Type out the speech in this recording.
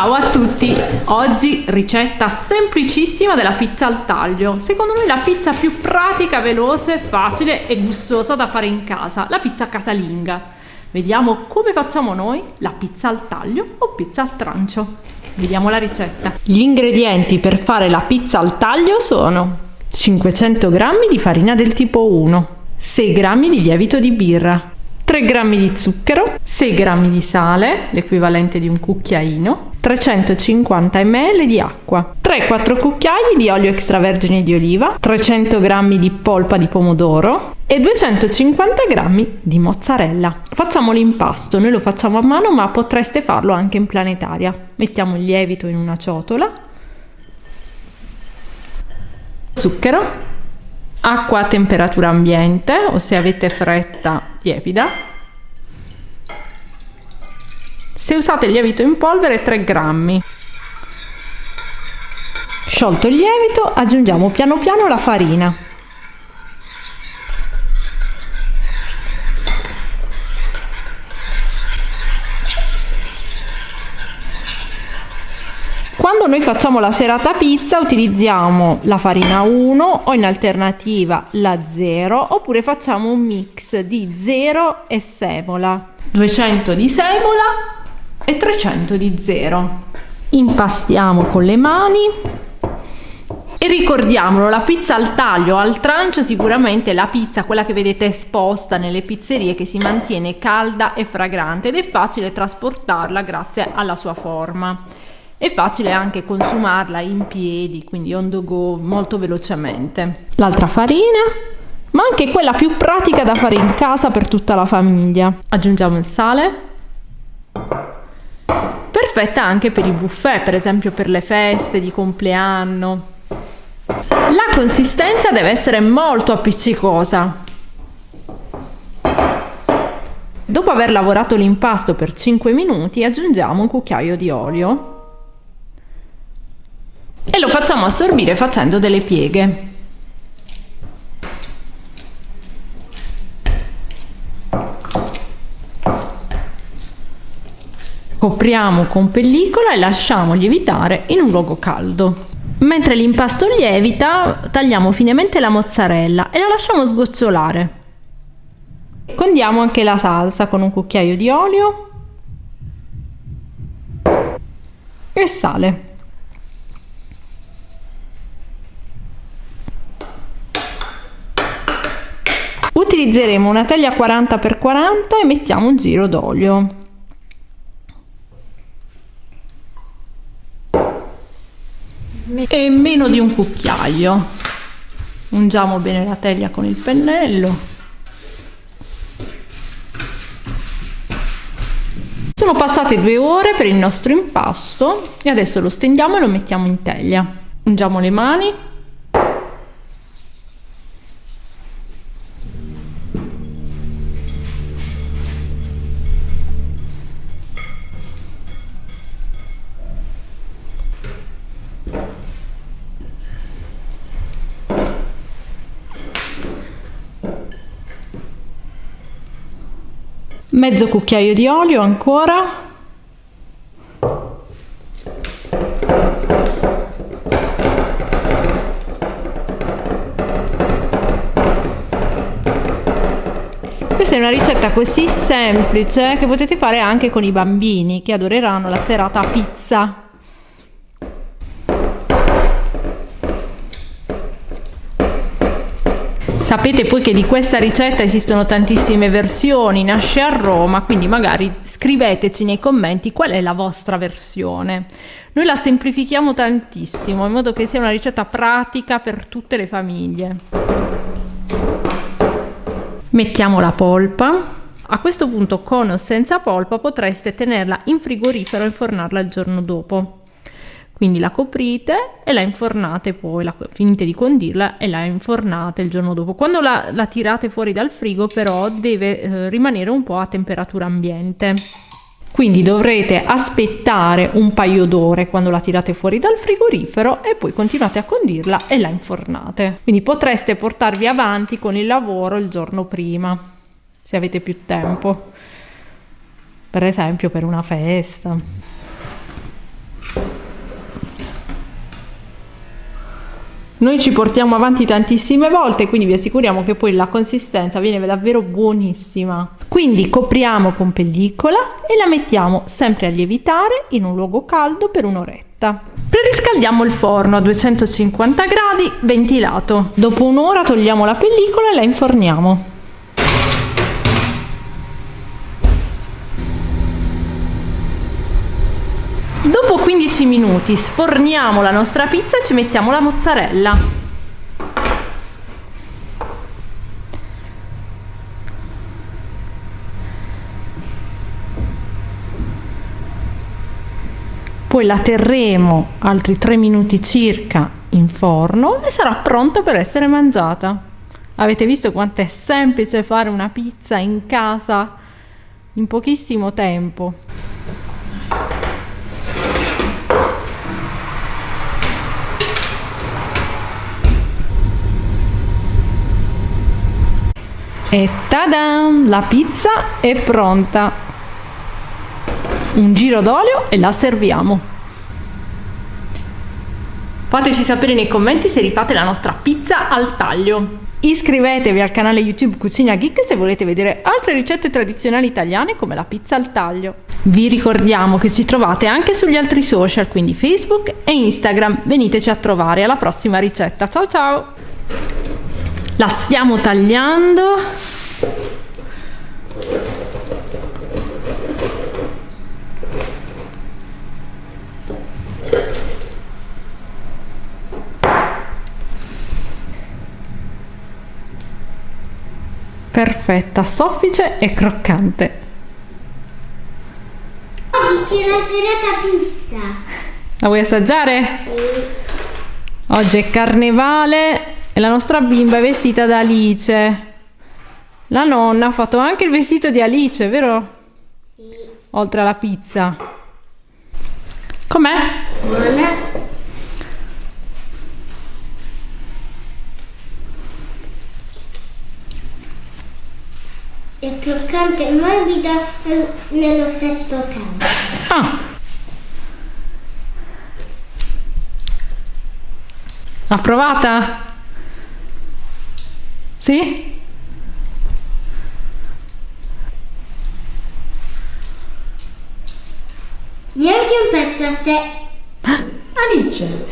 Ciao a tutti! Oggi ricetta semplicissima della pizza al taglio. Secondo noi la pizza più pratica, veloce, facile e gustosa da fare in casa, la pizza casalinga. Vediamo come facciamo noi la pizza al taglio o pizza al trancio. Vediamo la ricetta. Gli ingredienti per fare la pizza al taglio sono 500 g di farina del tipo 1, 6 g di lievito di birra, 3 g di zucchero, 6 g di sale, l'equivalente di un cucchiaino, 350 ml di acqua, 3-4 cucchiai di olio extravergine di oliva, 300 g di polpa di pomodoro e 250 g di mozzarella. Facciamo l'impasto, noi lo facciamo a mano ma potreste farlo anche in planetaria. Mettiamo il lievito in una ciotola, zucchero, acqua a temperatura ambiente o se avete fretta tiepida. Se usate il lievito in polvere 3 grammi. Sciolto il lievito aggiungiamo piano piano la farina. Quando noi facciamo la serata pizza utilizziamo la farina 1 o in alternativa la 0 oppure facciamo un mix di 0 e semola, 200 di semola e 300 di 0. Impastiamo con le mani e ricordiamolo, la pizza al taglio o al trancio sicuramente la pizza, quella che vedete esposta nelle pizzerie, che si mantiene calda e fragrante ed è facile trasportarla grazie alla sua forma. È facile anche consumarla in piedi, quindi on the go molto velocemente. L'altra farina, ma anche quella più pratica da fare in casa per tutta la famiglia. Aggiungiamo il sale. Perfetta anche per i buffet, per esempio per le feste di compleanno. La consistenza deve essere molto appiccicosa. Dopo aver lavorato l'impasto per 5 minuti aggiungiamo un cucchiaio di olio e lo facciamo assorbire facendo delle pieghe. Copriamo con pellicola e lasciamo lievitare in un luogo caldo. Mentre l'impasto lievita, tagliamo finemente la mozzarella e la lasciamo sgocciolare. Condiamo anche la salsa con un cucchiaio di olio e sale. Utilizzeremo una teglia 40x40 e mettiamo un giro d'olio. E meno di un cucchiaio. Ungiamo bene la teglia con il pennello. Sono passate 2 ore per il nostro impasto e adesso lo stendiamo e lo mettiamo in teglia. Ungiamo le mani. Mezzo cucchiaio di olio ancora. Questa è una ricetta così semplice che potete fare anche con i bambini che adoreranno la serata a pizza. Sapete poi che di questa ricetta esistono tantissime versioni, nasce a Roma, quindi magari scriveteci nei commenti qual è la vostra versione. Noi la semplifichiamo tantissimo in modo che sia una ricetta pratica per tutte le famiglie. Mettiamo la polpa. A questo punto, con o senza polpa, potreste tenerla in frigorifero e infornarla il giorno dopo. Quindi la coprite e la infornate poi, finite di condirla e la infornate il giorno dopo. Quando la tirate fuori dal frigo però deve rimanere un po' a temperatura ambiente. Quindi dovrete aspettare un paio d'ore quando la tirate fuori dal frigorifero e poi continuate a condirla e la infornate. Quindi potreste portarvi avanti con il lavoro il giorno prima, se avete più tempo, per esempio per una festa. Noi ci portiamo avanti tantissime volte, quindi vi assicuriamo che poi la consistenza viene davvero buonissima. Quindi copriamo con pellicola e la mettiamo sempre a lievitare in un luogo caldo per un'oretta. Preriscaldiamo il forno a 250 gradi ventilato. Dopo un'ora togliamo la pellicola e la inforniamo. Dopo 15 minuti sforniamo la nostra pizza e ci mettiamo la mozzarella. Poi la terremo altri 3 minuti circa in forno e sarà pronta per essere mangiata. Avete visto quanto è semplice fare una pizza in casa in pochissimo tempo? E tada! La pizza è pronta. Un giro d'olio e la serviamo. Fateci sapere nei commenti se rifate la nostra pizza al taglio. Iscrivetevi al canale YouTube Cucina Geek se volete vedere altre ricette tradizionali italiane come la pizza al taglio. Vi ricordiamo che ci trovate anche sugli altri social, quindi Facebook e Instagram. Veniteci a trovare. Alla prossima ricetta. Ciao ciao! La stiamo tagliando. Perfetta, soffice e croccante. Oggi c'è la serata pizza. La vuoi assaggiare? Sì. Oggi è carnevale e la nostra bimba è vestita da Alice. La nonna ha fatto anche il vestito di Alice, vero? Sì. Oltre alla pizza. Com'è? Buona. È croccante e morbida nello stesso tempo. Ah! L'ha provata? Sì? Neanche un pezzo a te. Alice!